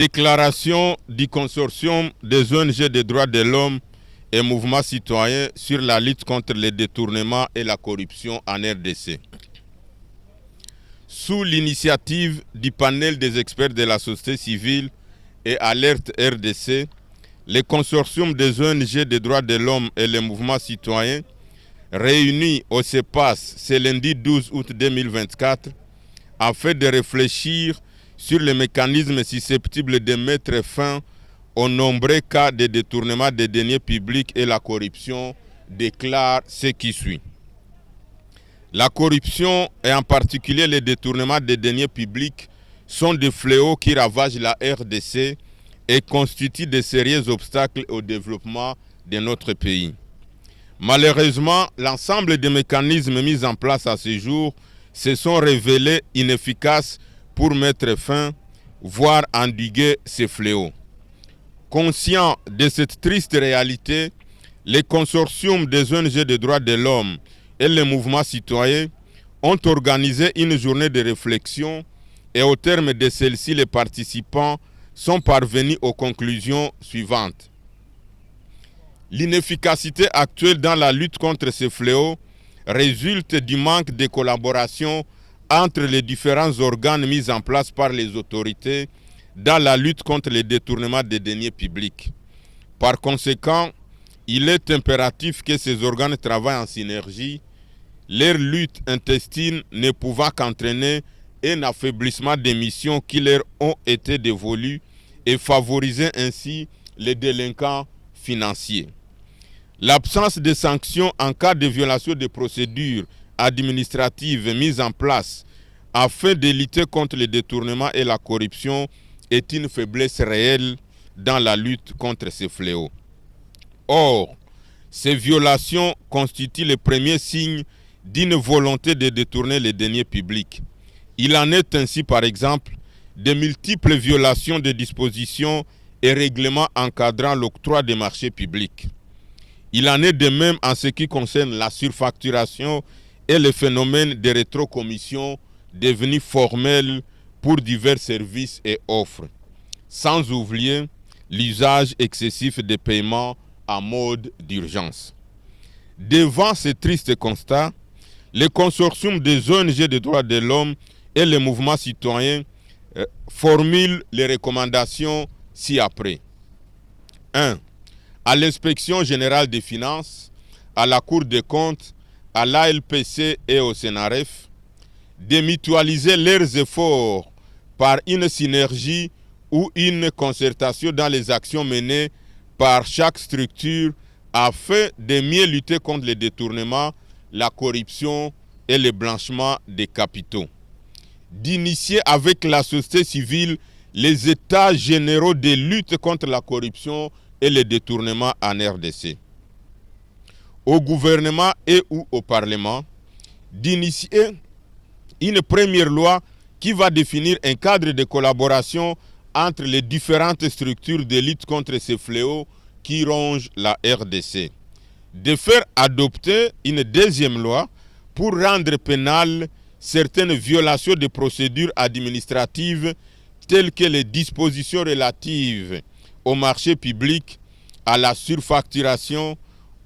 Déclaration du consortium des ONG des droits de l'homme et mouvements citoyens sur la lutte contre les détournements et la corruption en RDC. Sous l'initiative du panel des experts de la société civile et Alerte RDC, le consortium des ONG des droits de l'homme et les mouvements citoyens, réunis au CEPAS ce lundi 12 août 2024, afin de réfléchir sur les mécanismes susceptibles de mettre fin aux nombreux cas de détournement des deniers publics et la corruption, déclare ce qui suit. La corruption et en particulier les détournements des deniers publics sont des fléaux qui ravagent la RDC et constituent de sérieux obstacles au développement de notre pays. Malheureusement, l'ensemble des mécanismes mis en place à ce jour se sont révélés inefficaces pour mettre fin, voire endiguer ces fléaux. Conscient de cette triste réalité, les consortiums des ONG des droits de l'homme et les mouvements citoyens ont organisé une journée de réflexion et au terme de celle-ci, les participants sont parvenus aux conclusions suivantes. L'inefficacité actuelle dans la lutte contre ces fléaux résulte du manque de collaboration entre les différents organes mis en place par les autorités dans la lutte contre les détournements des deniers publics. Par conséquent, il est impératif que ces organes travaillent en synergie, leur lutte intestine ne pouvant qu'entraîner un affaiblissement des missions qui leur ont été dévolues et favoriser ainsi les délinquants financiers. L'absence de sanctions en cas de violation des procédures administratives mises en place afin de lutter contre les détournements et la corruption est une faiblesse réelle dans la lutte contre ces fléaux. Or, ces violations constituent le premier signe d'une volonté de détourner les deniers publics. Il en est ainsi, par exemple, de multiples violations des dispositions et règlements encadrant l'octroi des marchés publics. Il en est de même en ce qui concerne la surfacturation et le phénomène de rétrocommission devenu formel pour divers services et offres, sans oublier l'usage excessif des paiements en mode d'urgence. Devant ces tristes constats, le consortium des ONG des droits de l'homme et les mouvements citoyens formulent les recommandations ci-après. 1. À l'inspection générale des finances, à la Cour des comptes, à l'ALPC et au SENAREF, de mutualiser leurs efforts par une synergie ou une concertation dans les actions menées par chaque structure afin de mieux lutter contre les détournements, la corruption et le blanchiment des capitaux. D'initier avec la société civile les états généraux de lutte contre la corruption et les détournements en RDC. Au gouvernement et ou au Parlement, d'initier une première loi qui va définir un cadre de collaboration entre les différentes structures de lutte contre ces fléaux qui rongent la RDC. De faire adopter une deuxième loi pour rendre pénales certaines violations de procédures administratives telles que les dispositions relatives au marché public, à la surfacturation,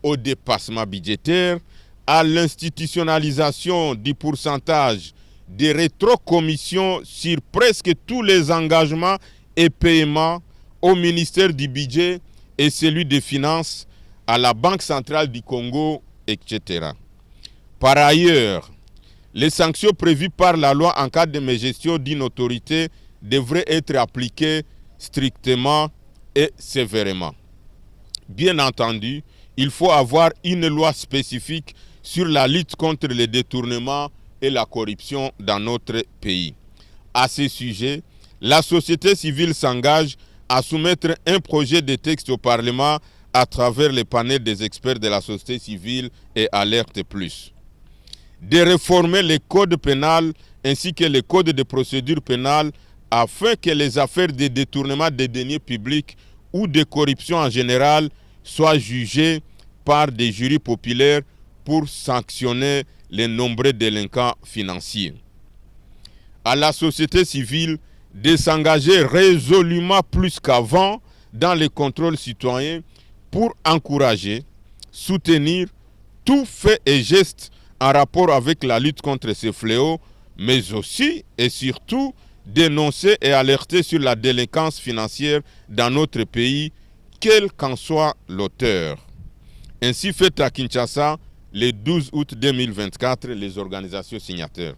au dépassement budgétaire, à l'institutionnalisation du pourcentage de rétrocommissions sur presque tous les engagements et paiements au ministère du Budget et celui des Finances, à la Banque centrale du Congo, etc. Par ailleurs, les sanctions prévues par la loi en cas de mégestion d'une autorité devraient être appliquées strictement et sévèrement. Bien entendu, il faut avoir une loi spécifique sur la lutte contre les détournements et la corruption dans notre pays. À ce sujet, la société civile s'engage à soumettre un projet de texte au Parlement à travers le panel des experts de la société civile et Alerte Plus. De réformer le code pénal ainsi que le code de procédure pénale afin que les affaires de détournement des deniers publics ou de corruption en général soient jugées par des jurys populaires pour sanctionner les nombreux délinquants financiers. À la société civile de s'engager résolument plus qu'avant dans les contrôles citoyens pour encourager, soutenir tout fait et geste en rapport avec la lutte contre ces fléaux, mais aussi et surtout dénoncer et alerter sur la délinquance financière dans notre pays, quel qu'en soit l'auteur. Ainsi fait à Kinshasa, le 12 août 2024, les organisations signataires.